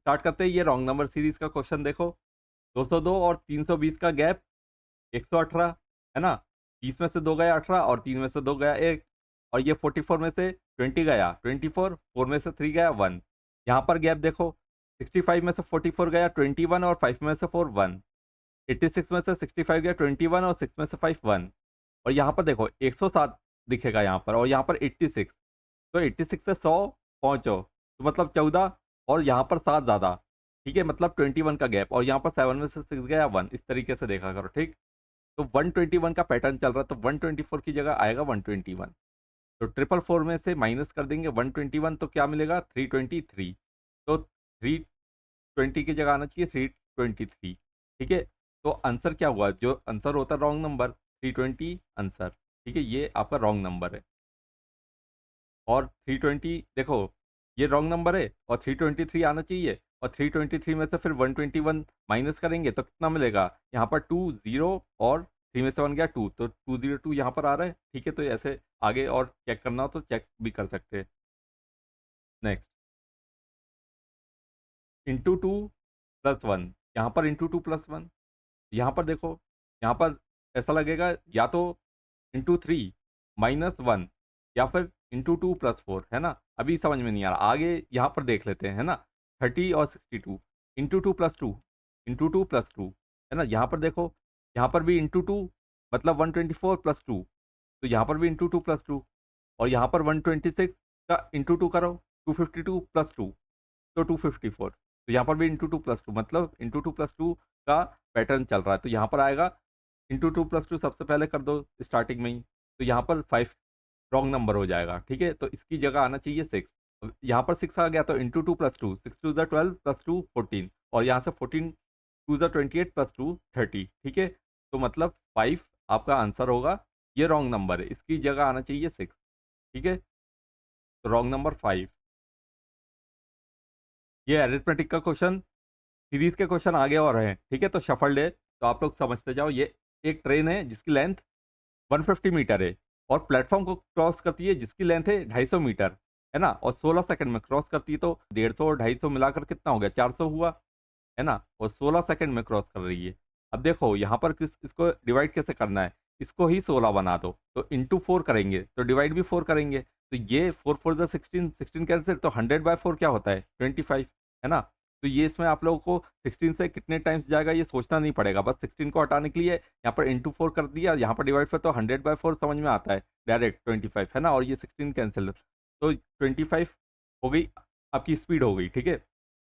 Start करते हैं। ये रॉन्ग नंबर सीरीज का क्वेश्चन देखो। 202 और 320 का गैप 118 है ना। 30 में से 2 गया 18 और 3 में से 2 गया 1। और ये 44 में से 20 गया 24, 4 में से 3 गया 1। यहाँ पर गैप देखो, 65 में से 44 गया 21 और 5 में से 4 1। 86 में से 65 गया 21 और 6 में से 5 1। और यहाँ पर देखो 107 दिखेगा यहाँ पर, और यहाँ पर 86। तो 86 से 100 पहुंचो तो मतलब 14, और यहाँ पर 7 ज़्यादा। ठीक है, मतलब 21 का गैप, और यहाँ पर 7 में से 6 गया 1। इस तरीके से देखा करो, ठीक। तो 121 का पैटर्न चल रहा है, तो 124 की जगह आएगा 121। तो 444 में से माइनस कर देंगे 121, तो क्या मिलेगा 323। तो 320 की जगह आना चाहिए 323। ठीक है, तो आंसर क्या हुआ, जो आंसर होता है रॉन्ग नंबर 320 आंसर। ठीक है, ये आपका रॉन्ग नंबर है। और 320 देखो, ये रॉन्ग नंबर है, और 323 आना चाहिए। और 323 में से फिर 121 माइनस करेंगे तो कितना मिलेगा, यहाँ पर 2 0 और 3 में से 1 गया 2, तो 202 यहाँ पर आ रहा है। ठीक है, तो ऐसे आगे और चेक करना हो तो चेक भी कर सकते हैं। नेक्स्ट, इंटू 2 प्लस 1, यहाँ पर इंटू 2 प्लस 1। यहाँ पर देखो, यहाँ पर ऐसा लगेगा या तो इंटू 3 माइनस 1, या फिर इंटू 2 प्लस 4, है ना। अभी समझ में नहीं आ रहा, आगे यहाँ पर देख लेते हैं, है ना। 30 और 62, इंटू 2 प्लस 2, इंटू 2 प्लस 2, है ना। यहाँ पर देखो, यहाँ पर भी इंटू 2 मतलब 124 प्लस 2, तो यहाँ पर भी इंटू 2 प्लस 2। और यहाँ पर 126 का इंटू 2 करो, 252 प्लस 2, तो 254। तो यहाँ पर भी इंटू 2 प्लस 2, मतलब इंटू 2 प्लस 2 का पैटर्न चल रहा है। तो यहाँ पर आएगा इंटू 2 प्लस 2 सबसे पहले कर दो स्टार्टिंग में ही, तो यहाँ पर 5 रॉन्ग नंबर हो जाएगा। ठीक है, तो इसकी जगह आना चाहिए 6। यहाँ पर 6 आ गया, तो इंटू 2 प्लस 2, 6 2 12 प्लस 2 14, और यहाँ से 14 2 28 प्लस 2 30। ठीक है, तो मतलब 5 आपका आंसर होगा। ये रॉन्ग नंबर है, इसकी जगह आना चाहिए 6। ठीक है, तो रॉन्ग नंबर 5। ये अरिथमेटिक का क्वेश्चन, सीरीज के क्वेश्चन आगे और हैं। ठीक है, तो शफल्ड है, तो आप लोग समझते जाओ। ये एक ट्रेन है जिसकी लेंथ 150 मीटर है, और प्लेटफॉर्म को क्रॉस करती है जिसकी लेंथ है 250 मीटर, है ना। और 16 सेकंड में क्रॉस करती है, तो 150 और 250 मिलाकर कितना हो गया, 400 हुआ, है ना। और 16 सेकंड में क्रॉस कर रही है। अब देखो यहाँ पर किस इसको डिवाइड कैसे करना है, इसको ही 16 बना दो, तो इंटू 4 करेंगे तो डिवाइड भी 4 करेंगे। तो ये 4 4 जो 16, 16 कैंसिल, तो 100/4 क्या होता है 25, है ना। तो ये इसमें आप लोगों को 16 से कितने टाइम्स जाएगा ये सोचना नहीं पड़ेगा, बस 16 को हटाने के लिए यहाँ पर इंटू 4 कर दिया, यहाँ पर डिवाइड 4, तो 100/4 समझ में आता है डायरेक्ट 25, है ना। और ये 16 कैंसिल, तो 25 हो गई आपकी स्पीड हो गई। ठीक है,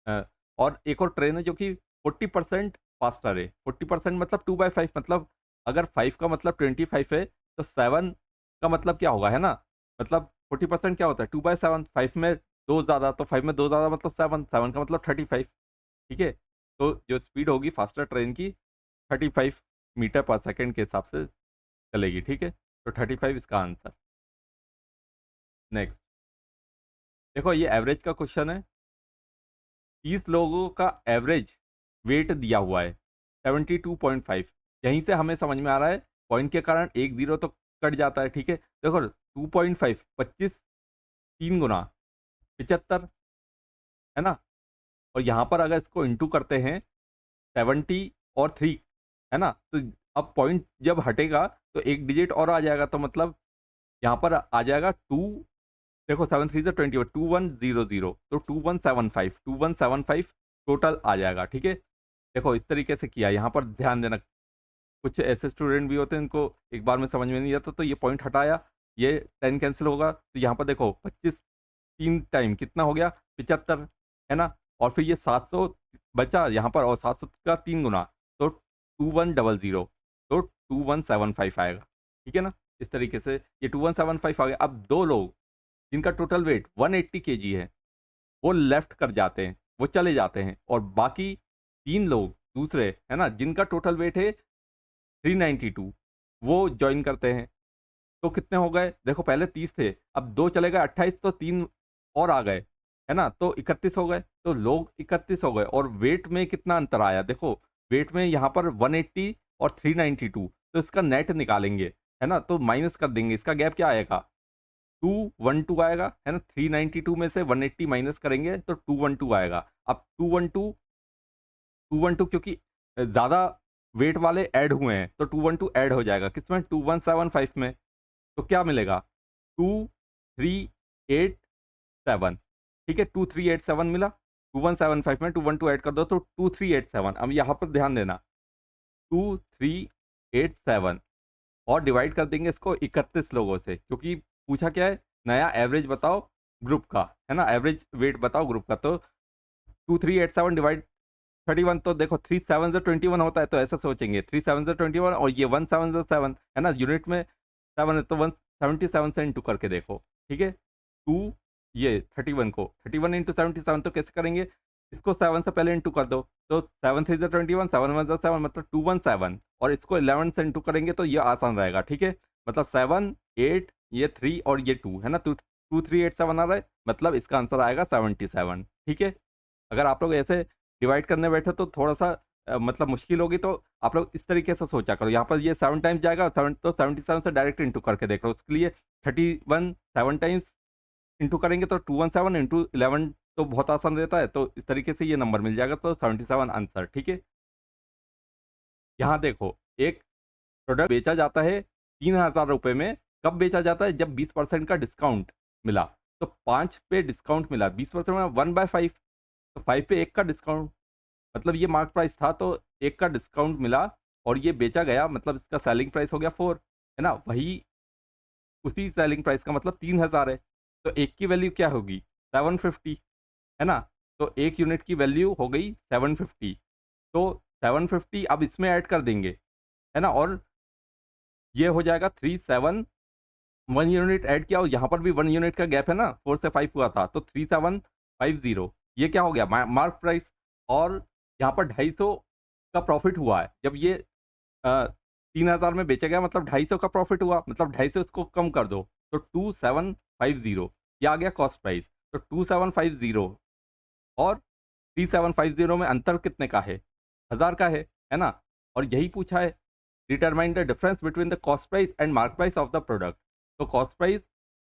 अ, और एक और ट्रेन है जो कि 40% फास्टर है। 40% मतलब 2/5, मतलब अगर 5 का मतलब 25 है, तो 7 का मतलब क्या होगा, है ना। मतलब 40% क्या होता है 2/7, 5 में 2 ज़्यादा, तो 5 में 2 ज़्यादा मतलब 7, 7 का मतलब 35। ठीक है, तो जो स्पीड होगी फास्टर ट्रेन की 35 मीटर पर सेकेंड के हिसाब से चलेगी। ठीक है, तो 35 इसका आंसर। नेक्स्ट, देखो ये एवरेज का क्वेश्चन है। 30 लोगों का एवरेज वेट दिया हुआ है 72.5। यहीं से हमें समझ में आ रहा है, पॉइंट के कारण एक जीरो तो कट जाता है। ठीक है, देखो 2.5 25, 3 गुना 75, है ना। और यहाँ पर अगर इसको इंटू करते हैं 70 और 3, है ना, तो अब पॉइंट जब हटेगा तो एक डिजिट और आ जाएगा, तो मतलब यहाँ पर आ जाएगा 2। देखो 7 3 20, 2100, तो 2175 टोटल आ जाएगा। ठीक है, देखो इस तरीके से किया। यहाँ पर ध्यान देना, कुछ ऐसे स्टूडेंट भी होते हैं इनको एक बार में समझ में नहीं आता, तो ये पॉइंट हटाया, ये 10 कैंसिल होगा, तो यहाँ पर देखो 25 3 टाइम कितना हो गया 75, है ना। और फिर ये 700 बचा यहाँ पर, और 700 का 3 गुना, तो 2100, तो 2175 आएगा। ठीक है ना, इस तरीके से ये 2175 आ गया। अब दो लोग जिनका टोटल वेट 180 केजी है, वो लेफ्ट कर जाते हैं, वो चले जाते हैं, और बाकी 3 लोग दूसरे, है ना, जिनका टोटल वेट है 392, वो ज्वाइन करते हैं। तो कितने हो गए, देखो पहले 30 थे, अब दो चले गए 28, तो 3 और आ गए, है ना, तो 31 हो गए। तो लोग 31 हो गए, और वेट में कितना अंतर आया, देखो वेट में यहाँ पर 180 और 392, तो इसका नेट निकालेंगे, है ना, तो माइनस कर देंगे, इसका गैप क्या आएगा 212 आएगा, है ना। 392 में से 180 माइनस करेंगे तो 212 आएगा। अब 212 क्योंकि ज्यादा वेट वाले ऐड हुए हैं तो 212 ऐड हो जाएगा किसमें, 2175 में। तो क्या मिलेगा, 2387। ठीक है, 2387 मिला। 2175 में 212 ऐड कर दो तो 2387। अब यहाँ पर ध्यान देना, 2387 और डिवाइड कर देंगे इसको 31 लोगों से, क्योंकि पूछा क्या है, नया एवरेज बताओ ग्रुप का, है ना, एवरेज वेट बताओ ग्रुप का। तो 2387 डिवाइड 31, तो देखो 3 7 21 होता है, तो ऐसा सोचेंगे 3 7 21 और ये 1 7 7 है ना, यूनिट में 7 है तो 177 से इंटू करके देखो। ठीक है, टू ये 31 को 31 इंटू 77, तो कैसे करेंगे, इसको 7 से पहले इंटू कर दो, तो 7 3 21, 7 1 7 मतलब 217, और इसको 11 से इंटू करेंगे तो ये आसान रहेगा। ठीक है, मतलब 7 8 ये 3 और ये 2 है ना, 2387 आ रहा है, मतलब इसका आंसर आएगा 77। ठीक है, अगर आप लोग ऐसे डिवाइड करने बैठे तो थोड़ा सा मतलब मुश्किल होगी, तो आप लोग इस तरीके से सोचा करो। यहाँ पर ये 7 टाइम्स जाएगा, 7 तो 77 से डायरेक्ट इंटू करके देख लो। उसके लिए 31 7 टाइम्स इंटू करेंगे तो 217 इंटू 11 तो बहुत आसान रहता है, तो इस तरीके से ये नंबर मिल जाएगा, तो 77 आंसर। ठीक है, यहाँ देखो, एक प्रोडक्ट बेचा जाता है 3000 रुपये में, कब बेचा जाता है, जब 20% का डिस्काउंट मिला। तो 5 पे डिस्काउंट मिला, 20% में 1/5, तो 5 पे 1 का डिस्काउंट, मतलब ये मार्क प्राइस था तो 1 का डिस्काउंट मिला और ये बेचा गया, मतलब इसका सेलिंग प्राइस हो गया 4, है ना। वही उसी सेलिंग प्राइस का मतलब 3000 है, तो एक की वैल्यू क्या होगी, 750, है ना। तो एक यूनिट की वैल्यू हो गई 750, तो 750 अब इसमें ऐड कर देंगे, है ना, और ये हो जाएगा 37। 1 यूनिट ऐड किया और यहाँ पर भी 1 यूनिट का गैप है ना, 4 से 5 हुआ था, तो 3750 ये क्या हो गया, मार्क प्राइस। और यहाँ पर 250 का प्रॉफिट हुआ है, जब ये 3000 में बेचा गया, मतलब 250 का प्रॉफिट हुआ, मतलब 250 इसको कम कर दो तो 2750 ये आ गया कॉस्ट प्राइस। तो 2750 और 3750 में अंतर कितने का है, 1000 का है ना। और यही पूछा है, determine the difference between the cost price and mark price of the product. तो कॉस्ट प्राइस,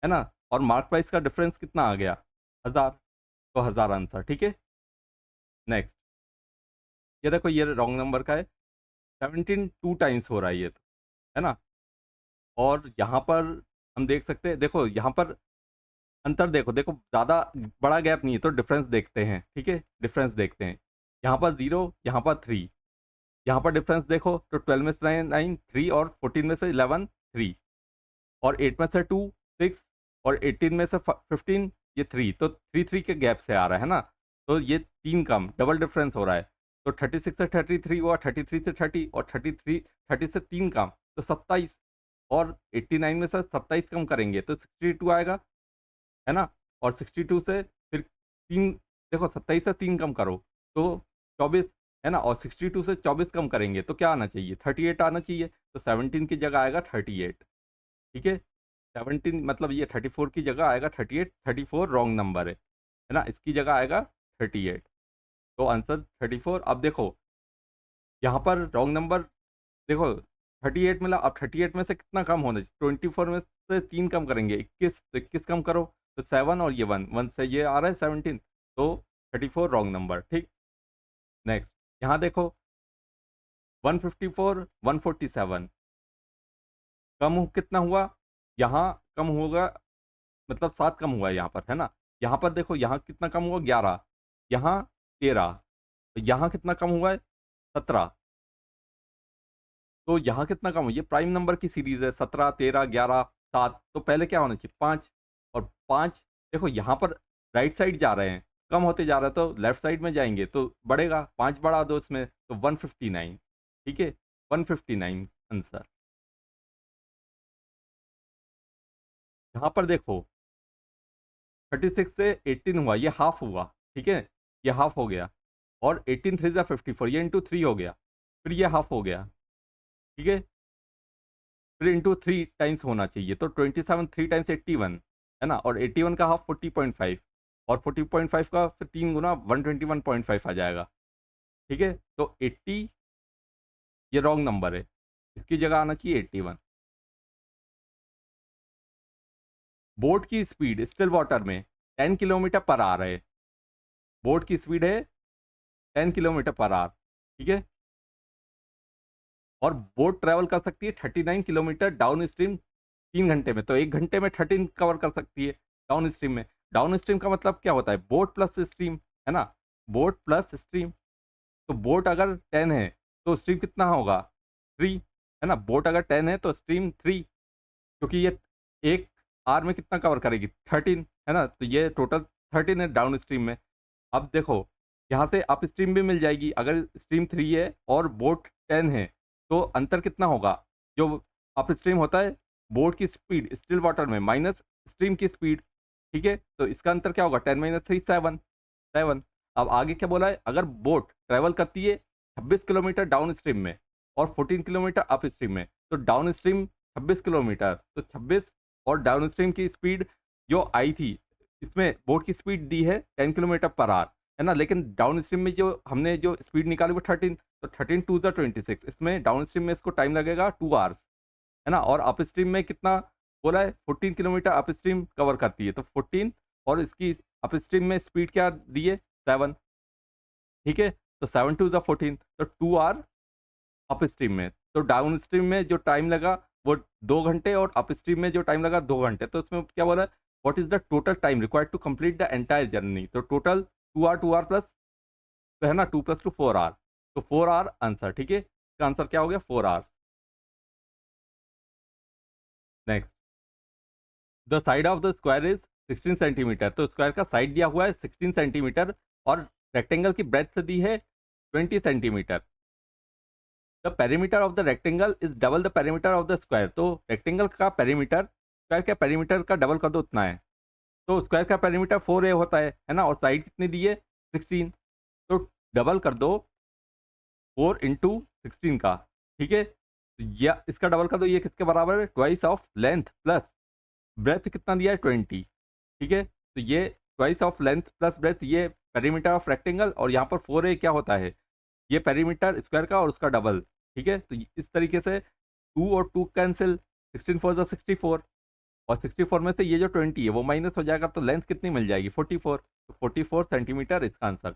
है ना, और मार्क प्राइस का डिफरेंस कितना आ गया, 1000, तो 1000 आंसर। ठीक है, नेक्स्ट, ये देखो ये रॉन्ग नंबर का है, 17 टू टाइम्स हो रहा है ये तो, है ना। और यहाँ पर हम देख सकते हैं, देखो यहाँ पर अंतर देखो, देखो ज़्यादा बड़ा गैप नहीं है, तो डिफरेंस देखते हैं। ठीक है, डिफरेंस देखते हैं, यहाँ पर 0, यहाँ पर 3, यहाँ पर डिफरेंस देखो तो 12 में से 9 9 3 और 14 में से 11 3, और 8 में से 2 6 और 18 में से 15 ये 3, तो 3 के गैप से आ रहा है ना, तो ये 3 कम, डबल डिफरेंस हो रहा है। तो 36 से 33 हुआ, 33 से 30 और 30 से 3 कम, तो 27, और 89 में से 27 कम करेंगे तो 62 आएगा, है ना। और 62 से फिर 3, देखो 27 से 3 कम करो तो 24, है ना, और 62 से 24 कम करेंगे तो क्या आना चाहिए, 38 आना चाहिए, तो 17 की जगह आएगा 38। ठीक है, 17 मतलब ये 34 की जगह आएगा 38, 34 रॉन्ग नंबर है ना, इसकी जगह आएगा 38, तो आंसर 34। अब देखो यहाँ पर रॉन्ग नंबर, देखो 38 मिला, अब 38 में से कितना कम होना चाहिए, 24 में से 3 कम करेंगे 21, तो 21 कम करो तो 7 और ये 1 1 से ये आ रहा है 17, तो 34 रॉन्ग नंबर। ठीक, नेक्स्ट, यहाँ देखो 154 147 कितना हुआ, यहाँ कम होगा, मतलब 7 कम हुआ है यहाँ पर, है ना। यहाँ पर देखो यहाँ कितना कम हुआ, 11, यहाँ 13, तो यहाँ कितना कम हुआ है, 17, तो यहाँ कितना कम हुआ, ये प्राइम नंबर की सीरीज है, 17 13 11 7, तो पहले क्या होना चाहिए, 5, और 5, देखो यहाँ पर राइट साइड जा रहे हैं, कम होते जा रहा है, तो लेफ्ट साइड में जाएंगे तो बढ़ेगा, 5 बढ़ा दो इसमें तो 159। ठीक है, 159 आंसर। यहाँ पर देखो 36 से 18 हुआ, ये हाफ हुआ। ठीक है, ये हाफ हो गया, और 18 3 54, ये इंटू 3 हो गया, फिर ये हाफ हो गया। ठीक है, फिर इंटू 3 टाइम्स होना चाहिए, तो 27 3 टाइम्स 81, है ना, और 81 का हाफ 40.5, और 40.5 का फिर 3 गुना 121.5 आ जाएगा। ठीक है, तो 80 ये रॉन्ग नंबर है, इसकी जगह आना चाहिए 81। बोट की स्पीड स्टिल वाटर में 10 किलोमीटर पर आवर है। बोट की स्पीड है 10 किलोमीटर पर आवर, ठीक है। और बोट ट्रेवल कर सकती है 39 किलोमीटर डाउन स्ट्रीम 3 घंटे में। तो 1 घंटे में 13 कवर कर सकती है डाउन स्ट्रीम में। डाउन स्ट्रीम का मतलब क्या होता है? बोट प्लस स्ट्रीम, है ना, बोट प्लस स्ट्रीम। तो बोट अगर 10 है तो स्ट्रीम कितना होगा? 3, है ना। बोट अगर 10 है तो स्ट्रीम 3, क्योंकि ये एक आर में कितना कवर करेगी? 13, है ना। तो ये टोटल 13 है डाउन स्ट्रीम में। अब देखो, यहाँ से अप स्ट्रीम भी मिल जाएगी। अगर स्ट्रीम 3 है और बोट 10 है तो अंतर कितना होगा? जो अप स्ट्रीम होता है बोट की स्पीड स्टिल वाटर में माइनस स्ट्रीम की स्पीड, ठीक है। तो इसका अंतर क्या होगा? 10 - 3 7 7। अब आगे क्या बोला है? अगर बोट ट्रेवल करती है 26 किलोमीटर डाउन स्ट्रीम में और 14 किलोमीटर अप स्ट्रीम में, तो डाउन स्ट्रीम 26 किलोमीटर, तो 26 और डाउन स्ट्रीम की स्पीड जो आई थी, इसमें बोट की स्पीड दी है 10 किलोमीटर पर आवर, है ना। लेकिन डाउन स्ट्रीम में जो हमने जो स्पीड निकाली वो 13, तो 13 2 26। इसमें डाउन स्ट्रीम में इसको टाइम लगेगा 2 आवर्स, है ना। और अप स्ट्रीम में कितना बोला है? 14 किलोमीटर अप स्ट्रीम कवर करती है, तो 14 और इसकी अप स्ट्रीम में स्पीड क्या दी है? 7, ठीक है। तो 7 2 14, तो 2 आवर अप स्ट्रीम में। तो डाउन स्ट्रीम में जो टाइम लगा वो 2 घंटे और अप स्ट्रीम में जो टाइम लगा 2 घंटे। तो इसमें क्या बोला है? What is the total time required to complete the entire journey? तो टोटल 2 आवर प्लस, तो है ना, 2 + 2 4 आवर। तो 4 आवर आंसर, ठीक है। इसका आंसर क्या हो गया? 4 hour. Next, the side of the square is 16 centimetre. तो स्क्वायर का साइड दिया हुआ है 16 सेंटीमीटर और रेक्टेंगल की ब्रेड्थ दी है 20 centimetre. The perimeter of the rectangle is double the perimeter of the square. तो रेक्टेंगल का पेरीमीटर स्क्वायर के पेरीमीटर का डबल कर दो, उतना है। तो स्क्वायर का पेरीमीटर 4a होता है ना। और साइड कितनी दी है? 16। तो डबल कर दो 4 × 16 का, ठीक है। तो या इसका डबल कर दो, ये किसके बराबर है? Twice of length plus breadth कितना दिया है? 20, ठीक है। तो ये twice of length plus breadth, ये पेरीमीटर ऑफ रेक्टेंगल। और यहाँ पर 4a क्या होता है? ये पेरीमीटर स्क्वायर का और उसका डबल, ठीक है। तो इस तरीके से 2 और 2 कैंसिल, 16 4 64, और 64 में से ये जो 20 है वो माइनस हो जाएगा, तो लेंथ कितनी मिल जाएगी? 44। तो 44 सेंटीमीटर इसका आंसर।